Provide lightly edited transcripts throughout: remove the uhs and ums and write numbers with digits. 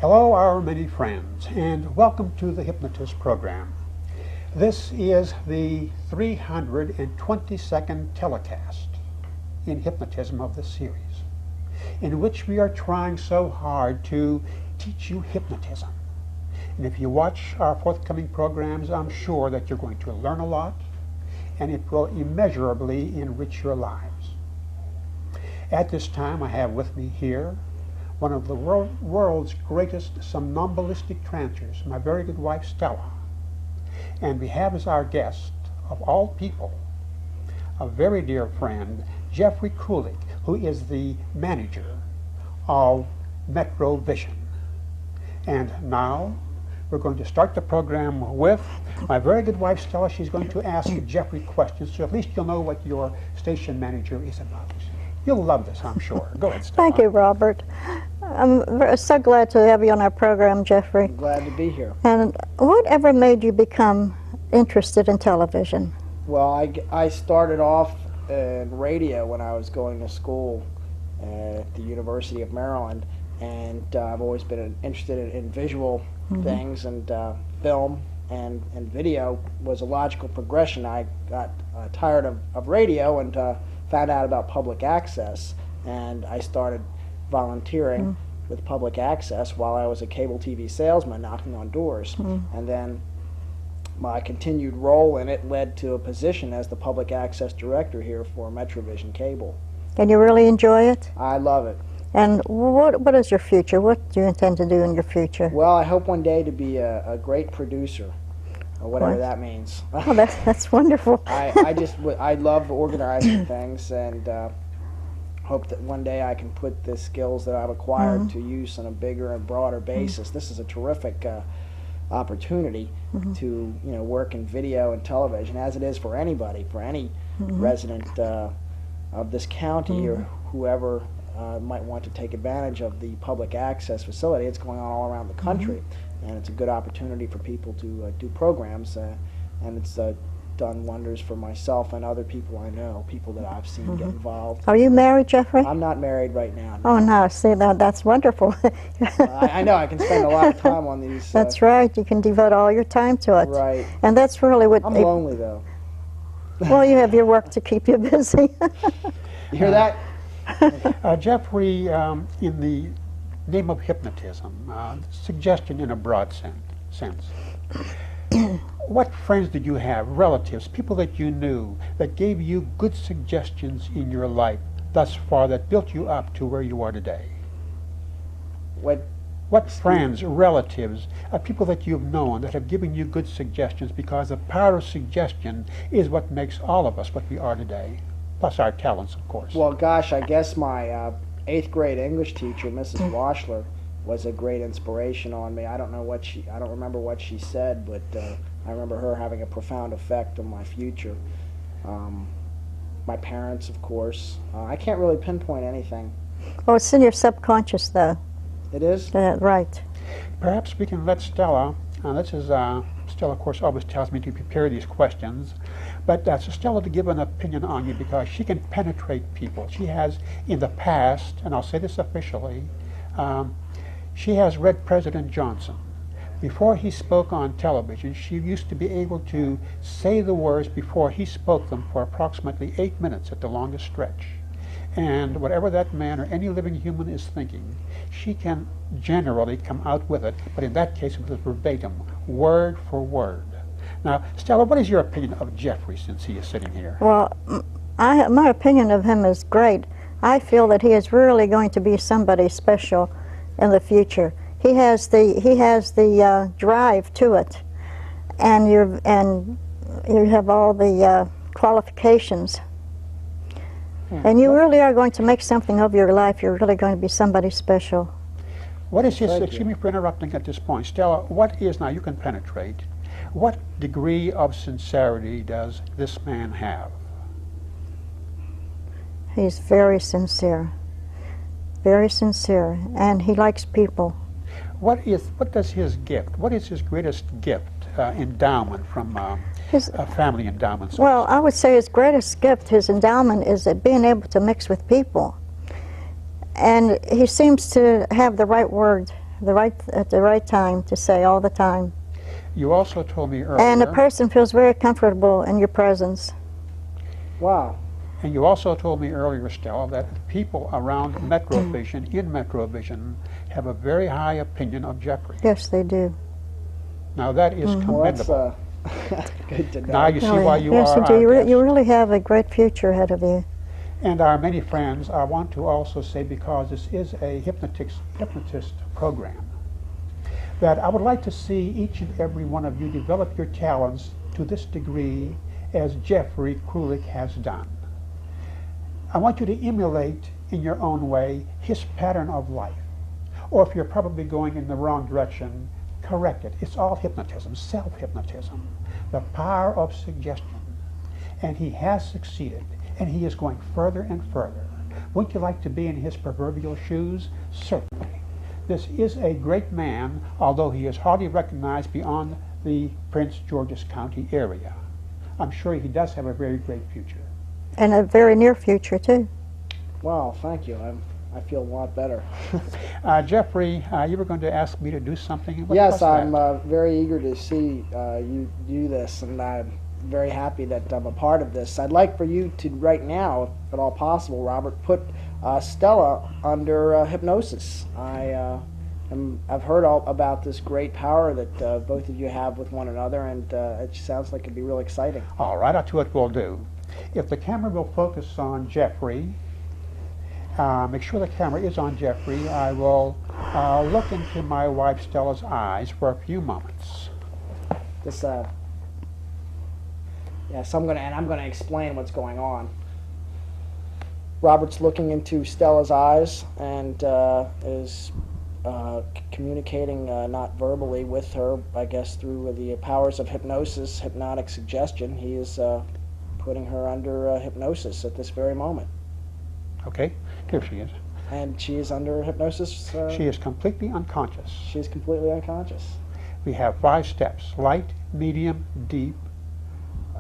Hello, our many friends, and welcome to the Hypnotist program. This is the 322nd telecast in hypnotism of this series, in which we are trying so hard to teach you hypnotism. And if you watch our forthcoming programs, I'm sure that you're going to learn a lot, and it will immeasurably enrich your lives. At this time, I have with me here one of the world's greatest somnambulistic trancers, my very good wife, Stella. And we have as our guest, of all people, a very dear friend, Jeffrey Krulik, who is the manager of MetroVision. And now, we're going to start the program with my very good wife, Stella. She's going to ask Jeffrey questions, so at least you'll know what your station manager is about. You'll love this, I'm sure. Go ahead, Stella. Thank you, Robert. I'm so glad to have you on our program, Jeffrey. I'm glad to be here. And whatever made you become interested in television? Well, I started off in radio when I was going to school at the University of Maryland, and I've always been interested in visual things, and film and video was a logical progression. I got tired of radio and found out about public access, and I started volunteering with public access while I was a cable TV salesman knocking on doors. And then my continued role in it led to a position as the public access director here for MetroVision Cable. And you really enjoy it? I love it. And what is your future? What do you intend to do in your future? Well, I hope one day to be a great producer, or whatever that means. Oh, that's wonderful. I love organizing things, and hope that one day I can put the skills that I've acquired to use on a bigger and broader basis. This is a terrific opportunity to work in video and television, as it is for anybody, for any resident of this county or whoever might want to take advantage of the public access facility. It's going on all around the country, and it's a good opportunity for people to do programs, and it's done wonders for myself and other people I know, people that I've seen get involved. Are you married, Jeffrey? I'm not married right now. No. Oh, no, see, that's wonderful. I know, I can spend a lot of time on these. That's right, you can devote all your time to it. Right. And that's really what... I'm lonely, though. Well, you have your work to keep you busy. You hear that? Jeffrey, in the name of hypnotism, suggestion in a broad sense, what friends did you have, relatives, people that you knew, that gave you good suggestions in your life thus far that built you up to where you are today? What friends, relatives, people that you've known that have given you good suggestions, because the power of suggestion is what makes all of us what we are today, plus our talents, of course. Well, gosh, I guess my 8th grade English teacher, Mrs. Washler, was a great inspiration on me. I don't remember what she said, but I remember her having a profound effect on my future. My parents, of course. I can't really pinpoint anything. Oh, it's in your subconscious, though. It is? Right. Perhaps we can let Stella, this is, Stella, of course, always tells me to prepare these questions, but so Stella to give an opinion on you, because she can penetrate people. She has, in the past, and I'll say this officially, she has read President Johnson. Before he spoke on television, she used to be able to say the words before he spoke them for approximately 8 minutes at the longest stretch. And whatever that man or any living human is thinking, she can generally come out with it, but in that case it was verbatim, word for word. Now, Stella, what is your opinion of Jeffrey since he is sitting here? Well, my opinion of him is great. I feel that he is really going to be somebody special in the future. He has the drive to it, and you have all the qualifications. And you really are going to make something of your life. You're really going to be somebody special. What is his, excuse me for interrupting at this point, Stella, what is, now you can penetrate, what degree of sincerity does this man have? He's very sincere, and he likes people. What does his gift, what is his greatest gift, endowment from family endowments? Well, I would say his greatest gift, his endowment, is at being able to mix with people. And he seems to have the right word at the right time to say all the time. You also told me earlier. And a person feels very comfortable in your presence. Wow. And you also told me earlier, Stella, that people around MetroVision, in MetroVision, have a very high opinion of Jeffrey. Yes, they do. Now that is commendable. That's good to know. Now you see why you yes, are you do. our guest. You really have a great future ahead of you. And our many friends, I want to also say, because this is a hypnotist program, that I would like to see each and every one of you develop your talents to this degree as Jeffrey Krulik has done. I want you to emulate in your own way his pattern of life. Or if you're probably going in the wrong direction, correct it. It's all hypnotism, self-hypnotism, the power of suggestion. And he has succeeded, and he is going further and further. Wouldn't you like to be in his proverbial shoes? Certainly. This is a great man, although he is hardly recognized beyond the Prince George's County area. I'm sure he does have a very great future. And a very near future, too. Wow, thank you. I feel a lot better. Jeffrey, you were going to ask me to do something? What Yes, was that? I'm very eager to see you do this, and I'm very happy that I'm a part of this. I'd like for you to, right now, if at all possible, Robert, put Stella under hypnosis. I've heard all about this great power that both of you have with one another, and it sounds like it'd be real exciting. All right, I'll tell you what we'll do. If the camera will focus on Jeffrey, make sure the camera is on Jeffrey, I will look into my wife Stella's eyes for a few moments. This, yes, I'm gonna explain what's going on. Robert's looking into Stella's eyes and is communicating not verbally with her, I guess through the powers of hypnosis, hypnotic suggestion. He is putting her under hypnosis at this very moment. Okay, here she is. And she is under hypnosis? She is completely unconscious. She is completely unconscious. We have 5 steps: light, medium, deep,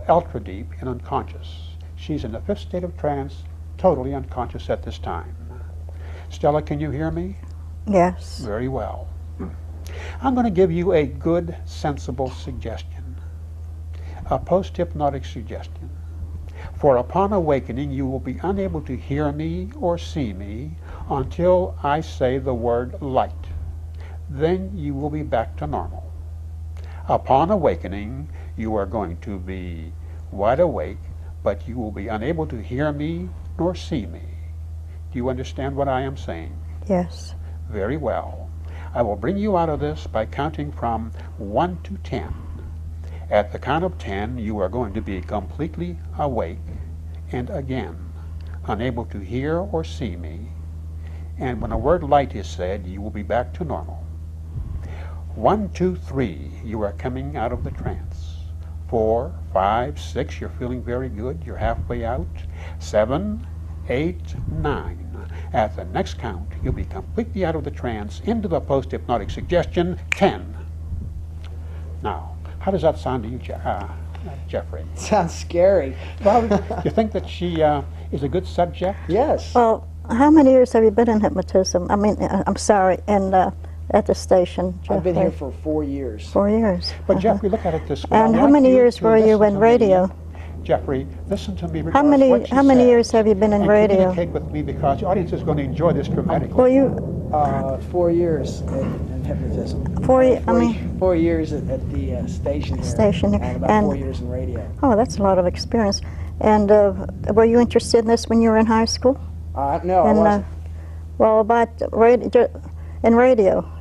ultra deep, and unconscious. She's in the 5th state of trance, totally unconscious at this time. Stella, can you hear me? Yes. Very well. I'm going to give you a good, sensible suggestion, a post-hypnotic suggestion. For upon awakening, you will be unable to hear me or see me until I say the word light. Then you will be back to normal. Upon awakening, you are going to be wide awake, but you will be unable to hear me nor see me. Do you understand what I am saying? Yes. Very well. I will bring you out of this by counting from 1 to 10. At the count of 10, you are going to be completely awake and again unable to hear or see me. And when a word light is said, you will be back to normal. 1, 2, 3, you are coming out of the trance. 4, 5, 6, you're feeling very good. You're halfway out. 7, 8, 9. At the next count, you'll be completely out of the trance, into the post-hypnotic suggestion. 10. Now, how does that sound to you, Jeffrey? Sounds scary. Well, do you think that she is a good subject? Yes. Well, how many years have you been in hypnotism? I mean, I'm sorry, at the station, Jeffrey? I've been here for 4 years. 4 years. But Jeffrey, look at it this way. And I how want many you years to were you listen in to radio? me. Jeffrey, listen to me. How many years have you been in and radio? Communicate with me, because the audience is going to enjoy this dramatically. Well, you 4 years in hypnotism. 4 years at the station here. Station here. And about 4 years in radio. Oh, that's a lot of experience. And were you interested in this when you were in high school? No, I wasn't. Well, about in radio.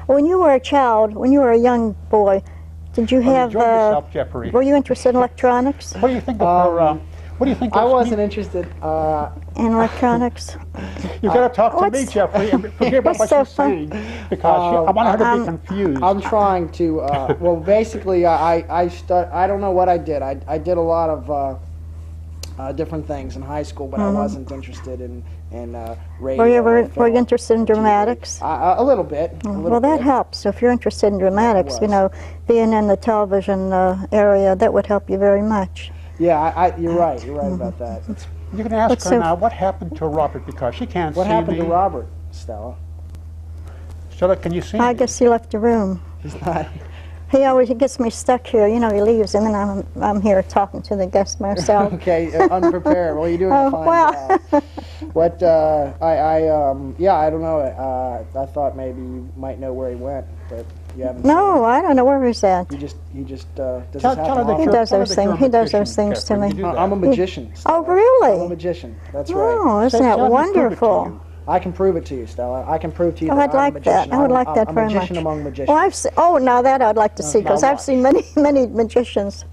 When you were a child, when you were a young boy, did you have? Enjoy yourself, Jeffrey. Were you interested in electronics? What do you think of her? What do you think? I wasn't interested. In electronics? You've got to talk to me, Jeffrey, and forget about what so she's saying, because I want her to be confused. I'm trying to. Well, basically, I don't know what I did. I did a lot of different things in high school, but I wasn't interested in radio. Were you interested in dramatics? A little bit. Well, that helps. If you're interested in dramatics, you know, being in the television area, that would help you very much. Yeah, you're right. You're right about that. You can ask her now what happened to Robert, because she can't see me. What happened to Robert, Stella? Stella, can you see me? I guess he left the room. He's not. He gets me stuck here. You know, he leaves, and then I'm here talking to the guests myself. Okay, unprepared. Well, you're doing a fine well. job. What I don't know. I thought maybe you might know where he went, but you haven't. No, I don't know where he's at. He just does this Tell happen her that often? He does tell her those that things. you're a He does those magician, things to Jeffrey. me. You do that. I'm a magician. Stella. Oh, really? I'm a magician. That's right. Oh, isn't that Tell her to prove it to wonderful? you. I can prove it to you, Stella. I can prove to you Oh, that I'd I'm like a magician. that. I would like that I'm very a magician much. among magicians. Well, I've seen, oh, now that I'd like to see, because now I've seen many magicians.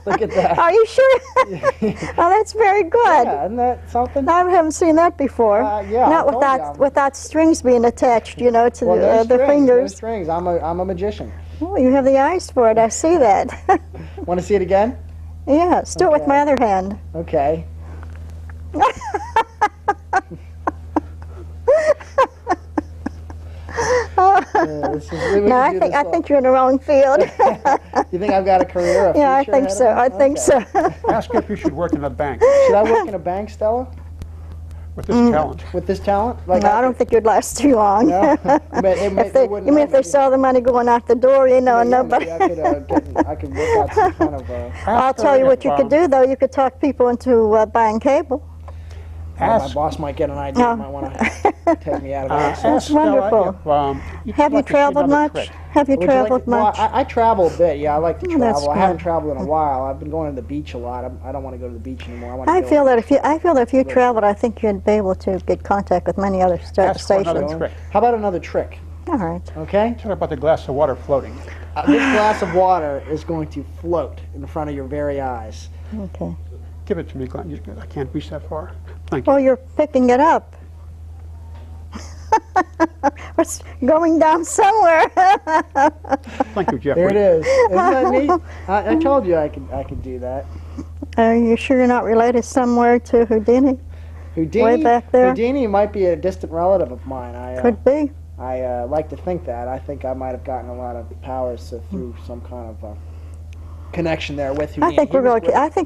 Look at that. Are you sure? Oh, that's very good. Yeah, isn't that something? I haven't seen that before. Yeah, Not I told you, without strings being attached, you know, to Well, there's the strings, fingers. There's strings. I'm a magician. Oh, you have the eyes for it. I see that. Want to see it again? Yeah, let's do it with Okay. my other hand. Okay. No, I think you're in the wrong field. You think I've got a career? Yeah, I think so. I think so. Ask her if you should work in a bank Should I work in a bank, Stella? with this talent. With this talent? Like No, I don't think you'd last too long. No? But If they, you mean if they saw the money going out the door, you know, and nobody. Maybe I could work out some kind of. I'll tell you what you could do, though. You could talk people into buying cable. My boss might get an idea. Oh. Might want to take me out of it. That's wonderful. Have you traveled much? Have you Would you traveled like, much? Well, I travel a bit. Yeah, I like to Oh, that's travel. I haven't good. traveled in a while. I've been going to the beach a lot. I don't want to go to the beach anymore. I want to I go feel that if you traveled, I think you'd be able to get contact with many other Ask for another stations. trick. How about another trick? All right. Okay. Tell her about the glass of water floating. This glass of water is going to float in front of your very eyes. Okay. Give it to me, Glenn. I can't reach that far. Thank you. Well, you're picking it up. It's going down somewhere. Thank you, Jeffrey. There it is. Isn't that neat? I told you I could do that. Are you sure you're not related somewhere to Houdini? Houdini, Way back there? Houdini might be a distant relative of mine. Could be. I like to think that. I think I might have gotten a lot of powers through some kind of connection there with Houdini. I think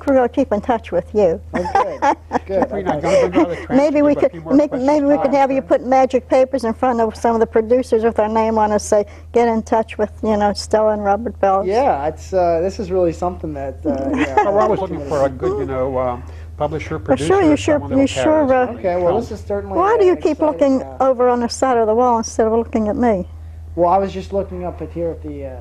we're going to keep in touch with you. Oh, good. Good. Jeffrey, now, Okay. don't bring out the transcript, Maybe we but a could few more questions. maybe we could have you put magic papers in front of some of the producers with our name on it, say get in touch with Stella and Robert Bellus. Yeah, it's this is really something that. We're always looking for a good, publisher, Well, producer. sure, someone that'll carry us. Okay, well, this is certainly. Why do you keep exciting, looking over on the side of the wall instead of looking at me? Well, I was just looking up at here at the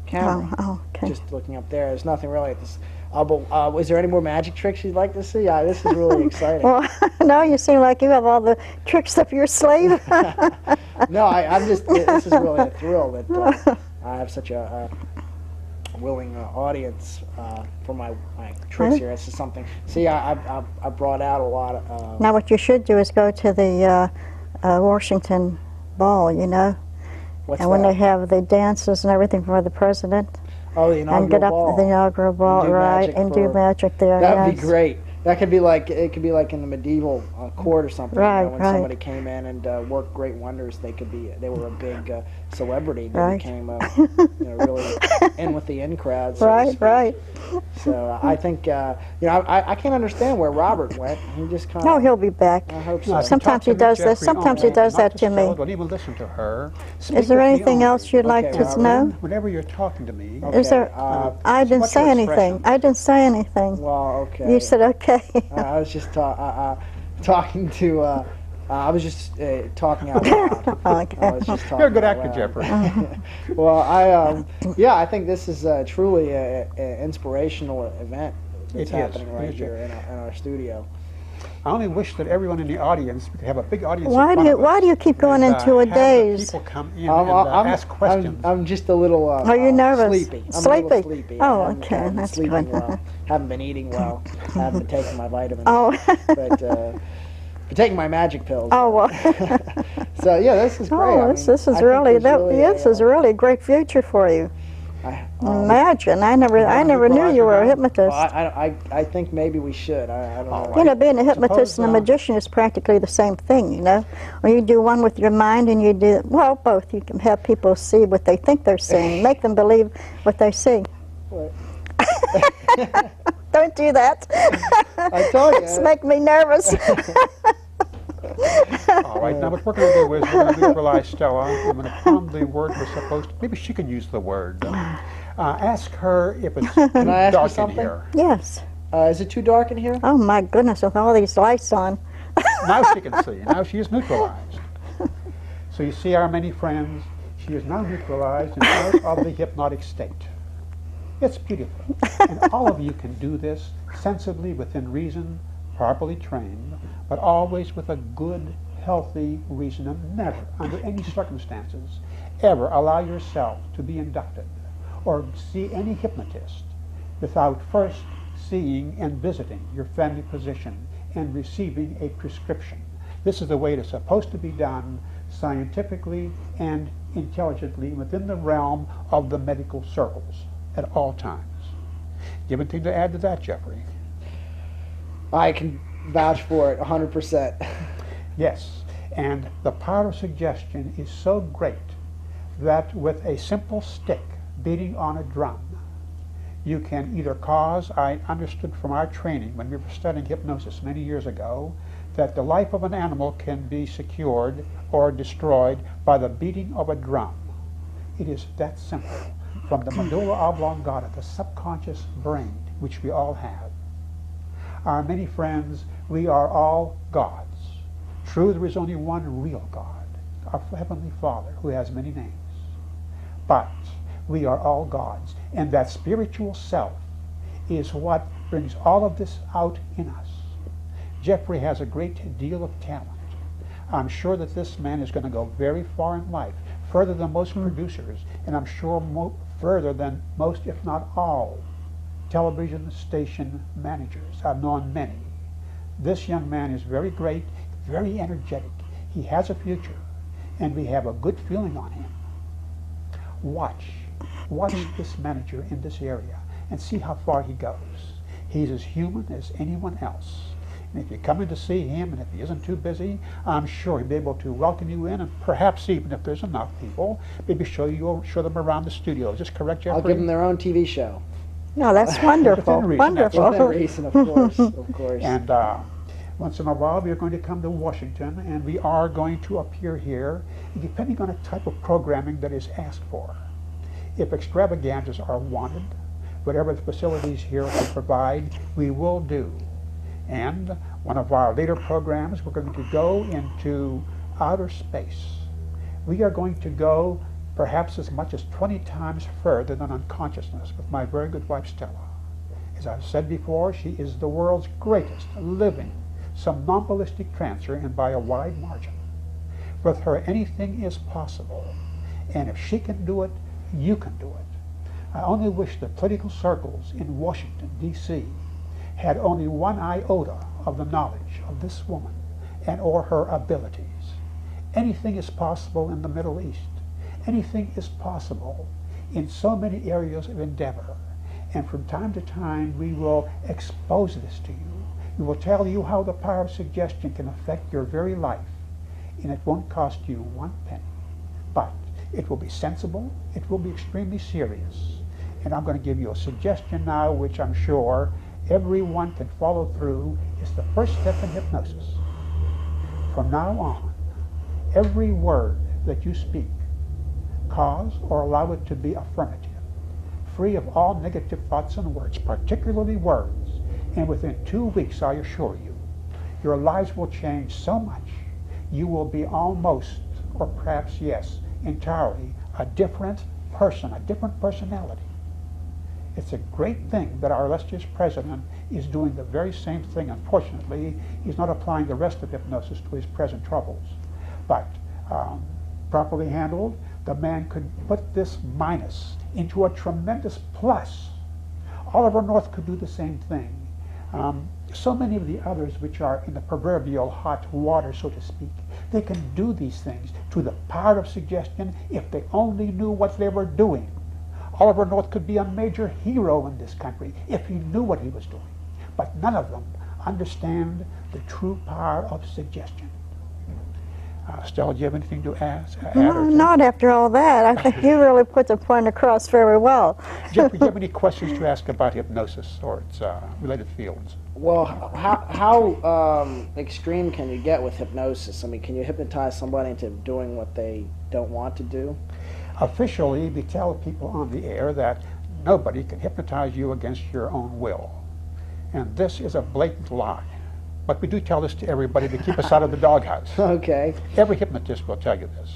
camera. Oh, okay. Just looking up there. There's nothing really at this. But is there any more magic tricks you'd like to see? This is really exciting. Well, no, you seem like you have all the tricks up your sleeve. No, I'm just. This is really a thrill that I have such a willing audience for my tricks here. This is something. See, I brought out a lot of. Now, what you should do is go to the Washington Ball, What's and when that? they have the dances and everything for the president, Oh, the inaugural and get up ball. to the inaugural ball, do right, magic and do for- magic there. That would yes. be great. That could be like in the medieval court or something. Right, when right. somebody came in and worked great wonders, they were a big celebrity. They Right. became really in with the in crowd. So to Right, speak. right. So I think I can't understand where Robert went. He just kind of. No, he'll be back. I hope No, so. if you Sometimes talk to he me, does this. Jeffrey, Sometimes he only, does not that to Stella, me. Don't even listen to her. Speak Is there with me anything only. else you'd like Okay, to Robert. know? Whenever you're talking to me, Is there? I didn't what's say your anything. expression? I didn't say anything. Well, okay. You said okay. I was just talking to. I was just talking out loud. Okay. I was just talking you're a good out actor, loud. Jeffrey. Well, I think this is truly an inspirational event that's It is. happening It right is, here in our studio. I only wish that everyone in the audience could have a big audience. Why do you keep going and, into a have the daze? people come in and ask questions. I'm just a little. Are you nervous? Sleepy. I'm a Sleepy? little sleepy. Oh, I haven't okay, been that's sleeping good. well. Haven't been eating well. Haven't been taking my vitamins. Oh. But taking my magic pills. Oh well. So yeah, this is great. Oh, this is really this is really a great future for you. Imagine, I never knew you were a hypnotist. I think maybe we should. I don't know. Being a hypnotist and a magician is practically the same thing, Or you do one with your mind and you do, well, both. You can have people see what they think they're seeing, make them believe what they see. What? Don't do that. I told you. It's making me nervous. All right, now what we're going to do is we're going to neutralize Stella. I'm going to tell them the word we're supposed to. Maybe she can use the word. Ask her if it's too Can I ask you dark in something? here. Yes. Is it too dark in here? Oh my goodness, with all these lights on. Now she can see. Now she is neutralized. So you see our many friends. She is now neutralized and out of the hypnotic state. It's beautiful. And all of you can do this sensibly, within reason, properly trained, but always with a good, healthy reason, and never, under any circumstances, ever allow yourself to be inducted or see any hypnotist without first seeing and visiting your family physician and receiving a prescription. This is the way it is supposed to be done, scientifically and intelligently, within the realm of the medical circles at all times. Do you have anything to add to that, Jeffrey? I can vouch for it 100%. Yes, and the power of suggestion is so great that with a simple stick beating on a drum, you can either cause, I understood from our training when we were studying hypnosis many years ago, that the life of an animal can be secured or destroyed by the beating of a drum. It is that simple. From the medulla oblongata, the subconscious brain, which we all have. Our many friends, we are all gods. True, there is only one real God, our Heavenly Father, who has many names. But we are all gods, and that spiritual self is what brings all of this out in us. Jeffrey has a great deal of talent. I'm sure that this man is going to go very far in life, further than most producers, and I'm sure further than most, if not all, television station managers. I've known many. This young man is very great, very energetic. He has a future, and we have a good feeling on him. Watch this manager in this area and see how far he goes. He's as human as anyone else. And if you come in to see him, and if he isn't too busy, I'm sure he'll be able to welcome you in, and perhaps even if there's enough people, maybe show them around the studio. Is this correct, Jeffrey? I'll give them their own TV show. No, that's wonderful. Within reason, that's Wonderful. Within reason, of course, of course. And once in a while, we are going to come to Washington, and we are going to appear here, depending on the type of programming that is asked for. If extravaganzas are wanted, whatever the facilities here will provide, we will do. And one of our later programs, we're going to go into outer space. We are going to go perhaps as much as 20 times further than unconsciousness with my very good wife, Stella. As I've said before, she is the world's greatest living somnambulistic trancer, and by a wide margin. With her, anything is possible. And if she can do it, you can do it. I only wish the political circles in Washington, D.C. had only one iota of the knowledge of this woman and or her abilities. Anything is possible in the Middle East. Anything is possible in so many areas of endeavor. And from time to time, we will expose this to you. We will tell you how the power of suggestion can affect your very life, and it won't cost you one penny. But it will be sensible, it will be extremely serious. And I'm going to give you a suggestion now, which I'm sure everyone can follow through. It's the first step in hypnosis. From now on, every word that you speak, cause or allow it to be affirmative, free of all negative thoughts and words, particularly words. And within 2 weeks, I assure you, your lives will change so much, you will be almost, or perhaps, yes, entirely a different person, a different personality. It's a great thing that our illustrious president is doing the very same thing. Unfortunately, he's not applying the rest of hypnosis to his present troubles. But properly handled, the man could put this minus into a tremendous plus. Oliver North could do the same thing. So many of the others which are in the proverbial hot water, so to speak, they can do these things to the power of suggestion if they only knew what they were doing. Oliver North could be a major hero in this country if he knew what he was doing. But none of them understand the true power of suggestion. Stella, do you have anything to add? No, not after all that. I think you really put the point across very well. Jeffrey, do you have any questions to ask about hypnosis or its related fields? Well, how extreme can you get with hypnosis? I mean, can you hypnotize somebody into doing what they don't want to do? Officially, we tell people on the air that nobody can hypnotize you against your own will. And this is a blatant lie. But we do tell this to everybody to keep us out of the doghouse. Okay. Every hypnotist will tell you this.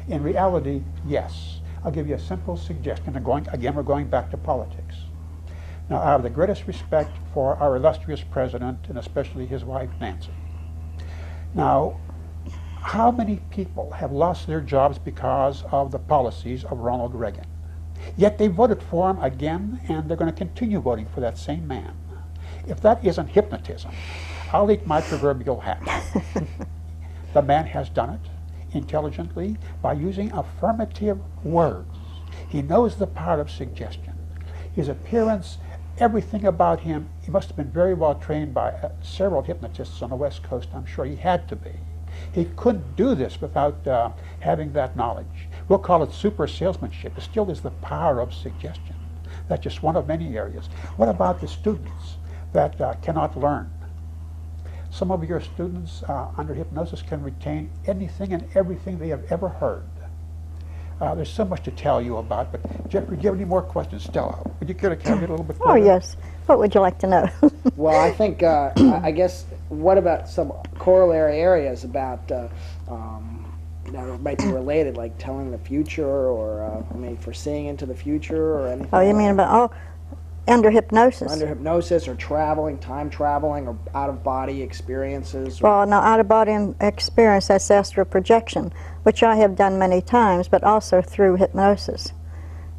In reality, yes. I'll give you a simple suggestion. Again, we're going back to politics. Now, I have the greatest respect for our illustrious president, and especially his wife, Nancy. Now, how many people have lost their jobs because of the policies of Ronald Reagan? Yet they voted for him again, and they're going to continue voting for that same man. If that isn't hypnotism, I'll eat my proverbial hat. The man has done it intelligently by using affirmative words. He knows the power of suggestion. His appearance, everything about him, he must have been very well trained by several hypnotists on the West Coast. I'm sure he had to be. He couldn't do this without having that knowledge. We'll call it super salesmanship. It still is the power of suggestion. That's just one of many areas. What about the students that cannot learn? Some of your students under hypnosis can retain anything and everything they have ever heard. There's so much to tell you about, but Jeffrey, do you have any more questions? Stella, would you care to carry it a little bit further? Oh, yes. What would you like to know? Well, I think, I guess, what about some corollary areas about that might be related, like telling the future or foreseeing into the future or anything? Oh, you mean about, under hypnosis? Under hypnosis or traveling, time traveling or out-of-body experiences? Well, no, out-of-body experience, that's astral projection, which I have done many times, but also through hypnosis.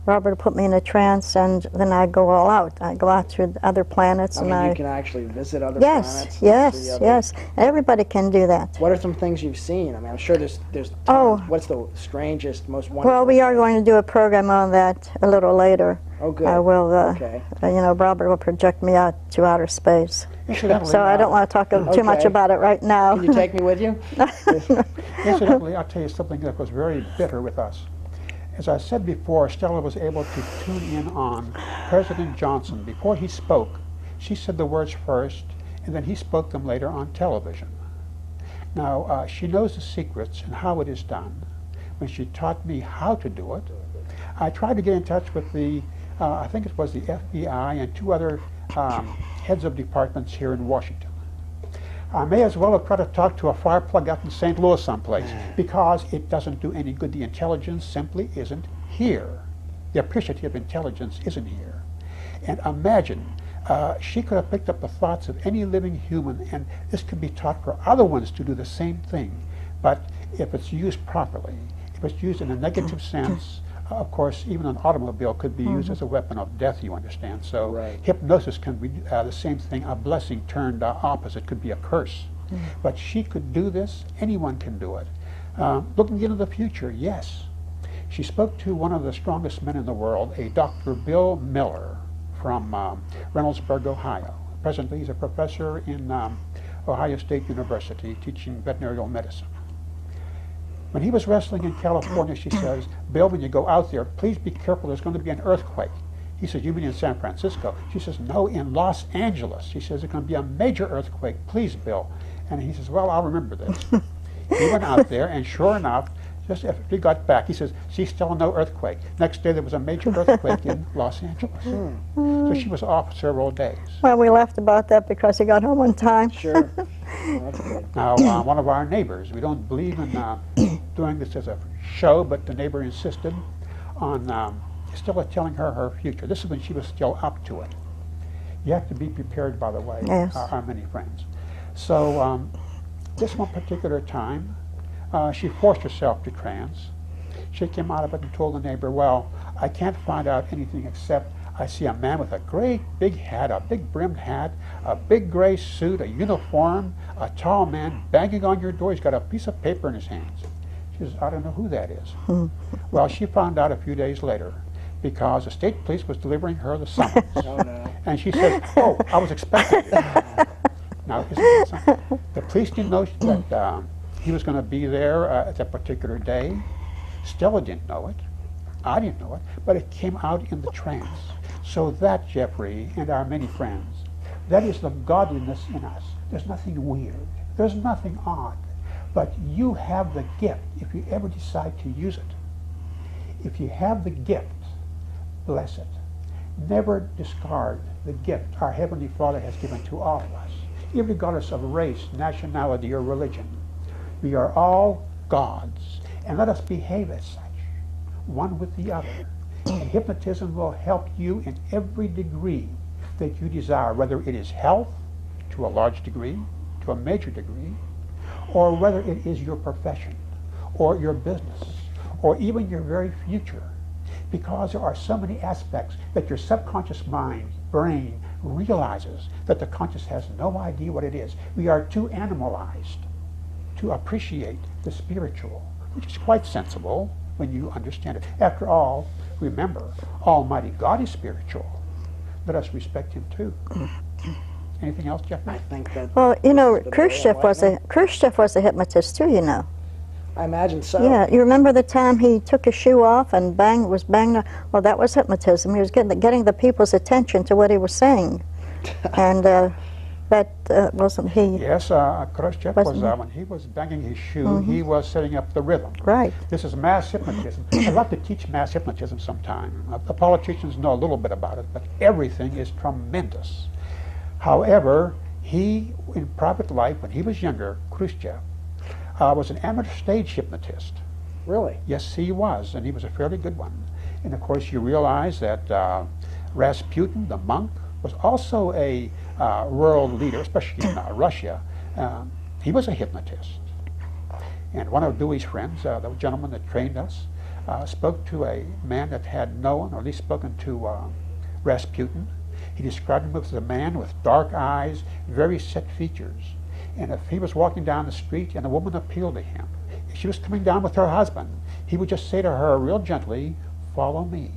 Robert put me in a trance, and then I go all out. I go out to other planets, and you can actually visit other planets? Yes, yes. Everybody can do that. What are some things you've seen? I mean, I'm sure there's what's the strangest, most wonderful? Well, we are going to do a program on that a little later. Oh, good. I will, okay. Robert will project me out to outer space. So I don't want to talk too much about it right now. Can you take me with you? Incidentally, I'll tell you something that was very bitter with us. As I said before, Stella was able to tune in on President Johnson. Before he spoke, she said the words first, and then he spoke them later on television. Now, she knows the secrets and how it is done. When she taught me how to do it, I tried to get in touch with the, I think it was the FBI and two other heads of departments here in Washington. I may as well have tried to talk to a fire plug out in St. Louis someplace, because it doesn't do any good. The intelligence simply isn't here. The appreciative intelligence isn't here. And imagine, she could have picked up the thoughts of any living human, and this could be taught for other ones to do the same thing. But if it's used properly, if it's used in a negative sense, of course, even an automobile could be used as a weapon of death, you understand. So hypnosis can be the same thing, a blessing turned opposite, could be a curse. But she could do this, anyone can do it. Looking into the future, yes. She spoke to one of the strongest men in the world, a Dr. Bill Miller from Reynoldsburg, Ohio. Presently, he's a professor in Ohio State University teaching veterinary medicine. When he was wrestling in California, she says, Bill, when you go out there, please be careful, there's going to be an earthquake. He says, you mean in San Francisco? She says, no, in Los Angeles. She says, there's going to be a major earthquake, please, Bill. And he says, well, I'll remember this. He went out there, and sure enough, just after he got back, he says, see, still no earthquake. Next day, there was a major earthquake in Los Angeles. So she was off several days. Well, we laughed about that because he got home on time. Sure. That's good. Now, one of our neighbors, we don't believe in doing this as a show, but the neighbor insisted on Stella telling her future. This is when she was still up to it. You have to be prepared, by the way, our many friends. So this one particular time, she forced herself to trance. She came out of it and told the neighbor, well, I can't find out anything except I see a man with a great big hat, a big brimmed hat, a big gray suit, a uniform, a tall man banging on your door. He's got a piece of paper in his hands. She says, I don't know who that is. Well, she found out a few days later because the state police was delivering her the summons. Oh, no. And she says, oh, I was expecting that. Now, isn't that something? The police didn't know that he was going to be there at that particular day. Stella didn't know it. I didn't know it, but it came out in the trance. So that, Jeffrey and our many friends, that is the godliness in us. There's nothing weird. There's nothing odd. But you have the gift if you ever decide to use it. If you have the gift, bless it. Never discard the gift our Heavenly Father has given to all of us, irregardless of race, nationality, or religion. We are all gods, and let us behave as such, one with the other. And hypnotism will help you in every degree that you desire, whether it is health, to a large degree, to a major degree, or whether it is your profession, or your business, or even your very future. Because there are so many aspects that your subconscious mind, brain, realizes that the conscious has no idea what it is. We are too animalized to appreciate the spiritual, which is quite sensible when you understand it. After all, remember, Almighty God is spiritual. Let us respect Him too. Anything else, Jeffrey? I think that. Well, you know, Khrushchev was a hypnotist too, you know. I imagine so. Yeah, you remember the time he took his shoe off and was banged? Well, that was hypnotism. He was getting the people's attention to what he was saying. And that wasn't he. Yes, Khrushchev was, when he was banging his shoe, he was setting up the rhythm. Right. This is mass hypnotism. I'd like to teach mass hypnotism sometime. The politicians know a little bit about it, but everything is tremendous. However, he, in private life, when he was younger, Khrushchev, was an amateur stage hypnotist. Really? Yes, he was, and he was a fairly good one. And of course, you realize that Rasputin, the monk, was also a world leader, especially in Russia. He was a hypnotist. And one of Dewey's friends, the gentleman that trained us, spoke to a man that had known, or at least spoken to Rasputin. He described him as a man with dark eyes, very set features. And if he was walking down the street and a woman appealed to him, if she was coming down with her husband, he would just say to her real gently, "Follow me."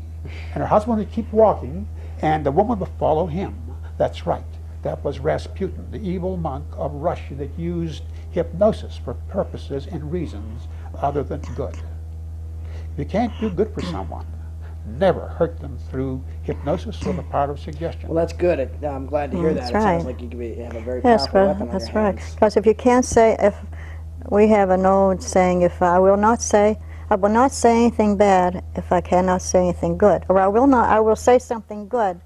And her husband would keep walking, and the woman would follow him. That's right. That was Rasputin, the evil monk of Russia that used hypnosis for purposes and reasons other than good. If you can't do good for someone, never hurt them through hypnosis or the power of suggestion. Well, that's good. I'm glad to hear that. That's It sounds right. like you could have a very powerful weapon on your That's right. hands. Because if you can't say, if we have an old saying, if I will not say anything bad if I cannot say anything good, or I will say something good.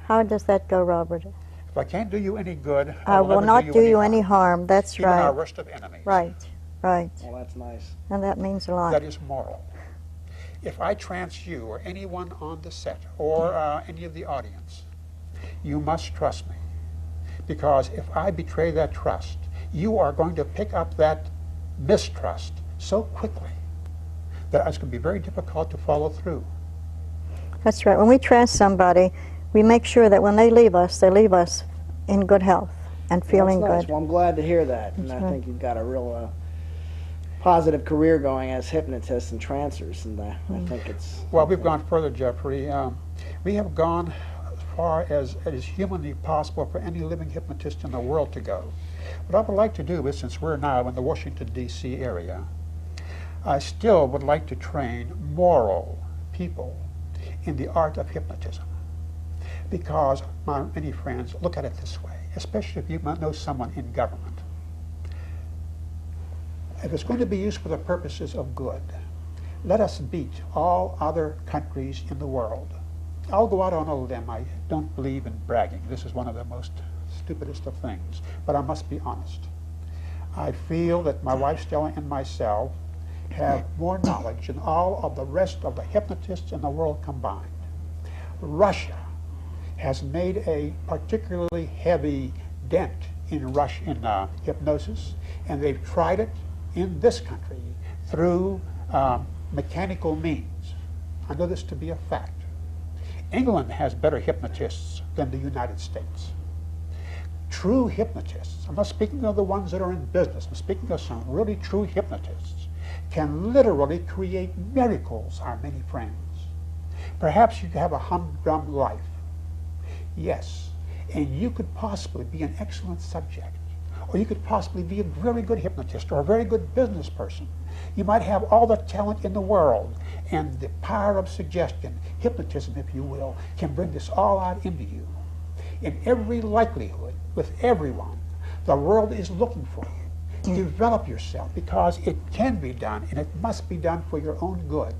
How does that go, Robert? If I can't do you any good, I will not do you any harm. That's Even our right. worst of enemies. Right, right. Well, that's nice. And that means a lot. That is moral. If I trance you or anyone on the set or any of the audience, you must trust me. Because if I betray that trust, you are going to pick up that mistrust so quickly that it's going to be very difficult to follow through. That's right. When we trust somebody, we make sure that when they leave us in good health and feeling Well, that's nice. good. Well, I'm glad to hear that. And I think you've got a real positive career going as hypnotists and trancers. And I think it's... Well, we've gone further, Jeffrey. We have gone as far as it is humanly possible for any living hypnotist in the world to go. What I would like to do is, since we're now in the Washington, D.C. area, I still would like to train moral people in the art of hypnotism. Because, my many friends, look at it this way, especially if you know someone in government. If it's going to be used for the purposes of good, let us beat all other countries in the world. I'll go out on a limb. I don't believe in bragging. This is one of the most stupidest of things, but I must be honest. I feel that my wife Stella and myself have more knowledge than all of the rest of the hypnotists in the world combined. Russia has made a particularly heavy dent in hypnosis, and they've tried it in this country through mechanical means. I know this to be a fact. England has better hypnotists than the United States. True hypnotists, I'm not speaking of the ones that are in business, I'm speaking of some really true hypnotists, can literally create miracles, our many friends. Perhaps you could have a humdrum life. Yes, and you could possibly be an excellent subject. or you could possibly be a very good hypnotist or a very good business person. You might have all the talent in the world, and the power of suggestion, hypnotism if you will, can bring this all out into you. In every likelihood, with everyone, the world is looking for you. Develop yourself, because it can be done, and it must be done for your own good.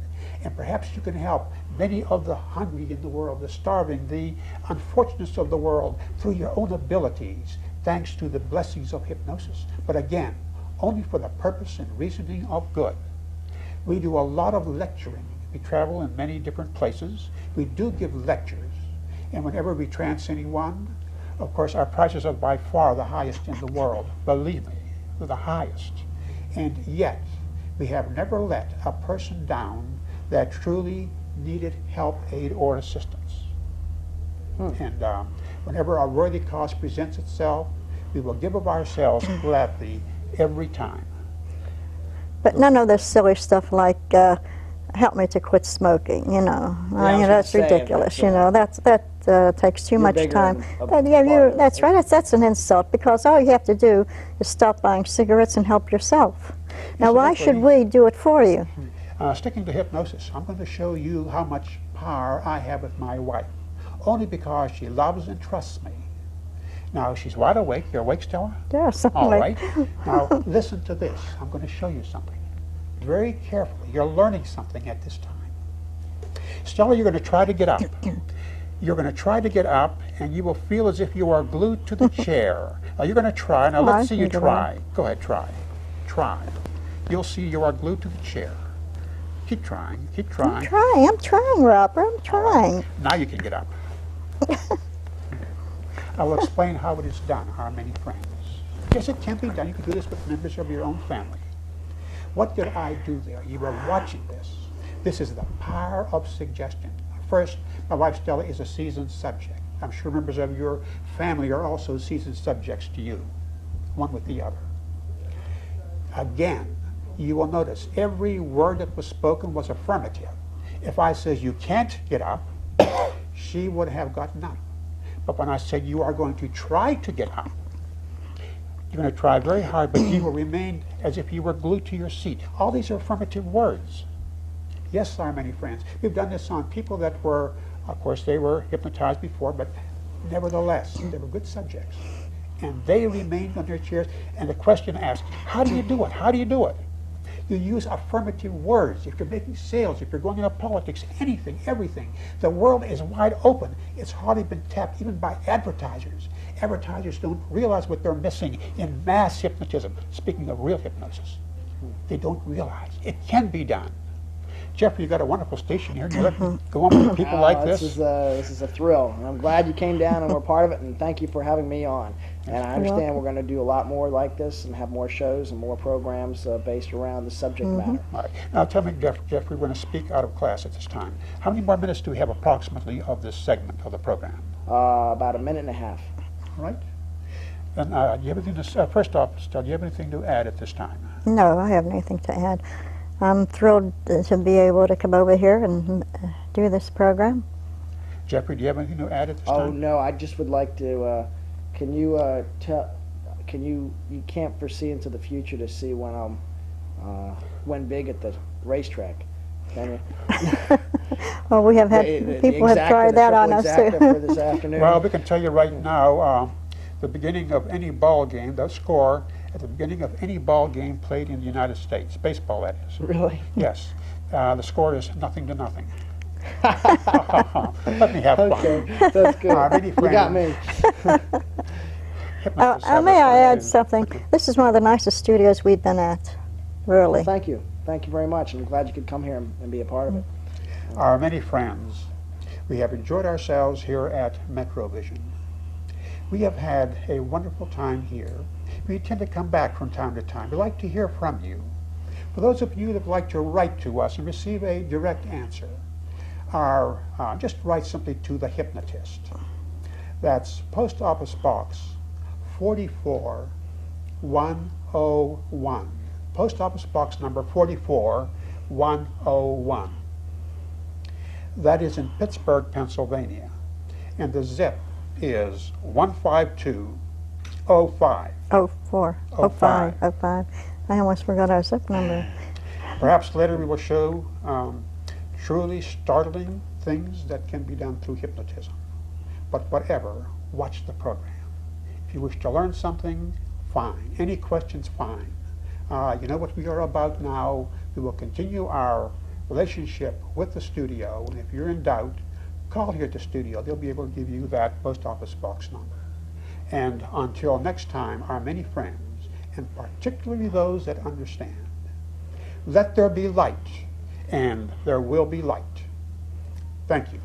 And perhaps you can help many of the hungry in the world, the starving, the unfortunates of the world, through your own abilities, thanks to the blessings of hypnosis. But again, only for the purpose and reasoning of good. We do a lot of lecturing. We travel in many different places. We do give lectures. And whenever we trance anyone, of course, our prices are by far the highest in the world. Believe me, they're the highest. And yet, we have never let a person down that truly needed help, aid, or assistance. And whenever a worthy cause presents itself, we will give of ourselves gladly every time. But none of this silly stuff like help me to quit smoking, you know. I mean, that's ridiculous, you know. That takes too much time. That's right. That's an insult, because all you have to do is stop buying cigarettes and help yourself. Now, why should we do it for you? Sticking to hypnosis, I'm going to show you how much power I have with my wife, only because she loves and trusts me. Now, she's wide awake. You're awake, Stella? Yeah, certainly. All right. Now, listen to this. I'm going to show you something. Very carefully. You're learning something at this time. Stella, you're going to try to get up. You're going to try to get up, and you will feel as if you are glued to the chair. Now, you're going to try. Now, let's see you try. Go ahead, try. Try. You'll see you are glued to the chair. Keep trying. Keep trying. I'm trying, Robert. I'm trying. Right. Now you can get up. I will explain how it is done, our many friends. Yes, it can be done. You can do this with members of your own family. What did I do there? You were watching this. This is the power of suggestion. First, my wife Stella is a seasoned subject. I'm sure members of your family are also seasoned subjects to you, one with the other. Again, you will notice every word that was spoken was affirmative. If I says you can't get up, she would have gotten up. But when I said you are going to try to get up, you're going to try very hard, but you will remain as if you were glued to your seat. All these are affirmative words. Yes, our many friends. We've done this on people that were, of course, they were hypnotized before, but nevertheless, they were good subjects. And they remained on their chairs, and the question asked, how do you do it? How do you do it? You use affirmative words. If you're making sales, if you're going into politics, anything, everything. The world is wide open. It's hardly been tapped even by advertisers. Advertisers don't realize what they're missing in mass hypnotism. Speaking of real hypnosis, they don't realize it can be done. Jeffrey, you've got a wonderful station here. You let me go on with people like this. This is a thrill, and I'm glad you came down and were part of it, and thank you for having me on. And I understand we're going to do a lot more like this and have more shows and more programs based around the subject matter. All right. Now tell me, Jeffrey, we're going to speak out of class at this time. How many more minutes do we have approximately of this segment of the program? About a minute and a half. All right. And do you have anything to, first off, Stella, do you have anything to add at this time? No, I have anything to add. I'm thrilled to be able to come over here and do this program. Jeffrey, do you have anything to add at this time? Oh, no, I just would like to, can you you can't foresee into the future to see when I'm, win big at the racetrack, can you? Well, we have had, people have tried that on us too. For this afternoon. Well, we can tell you right now, the beginning of any ball game, the score at the beginning of any ball game played in the United States, baseball that is. Really? Yes. The score is 0-0. Let me have fun. Okay, that's good. You got me. May I add something? This is one of the nicest studios we've been at, really. Well, thank you. Thank you very much. I'm glad you could come here and be a part of it. Our many friends, we have enjoyed ourselves here at MetroVision. We have had a wonderful time here. We intend to come back from time to time. We'd like to hear from you. For those of you that would like to write to us and receive a direct answer, just write simply to the Hypnotist. That's Post Office Box 44101. Post Office Box number 44101. That is in Pittsburgh, Pennsylvania. And the zip is 152 05. 04, 05, 05. I almost forgot our zip number. Perhaps later we will show truly startling things that can be done through hypnotism. But whatever, watch the program. If you wish to learn something, fine. Any questions, fine. You know what we are about now. We will continue our relationship with the studio, and if you're in doubt, call here at the studio. They'll be able to give you that post office box number. And until next time, our many friends, and particularly those that understand, let there be light, and there will be light. Thank you.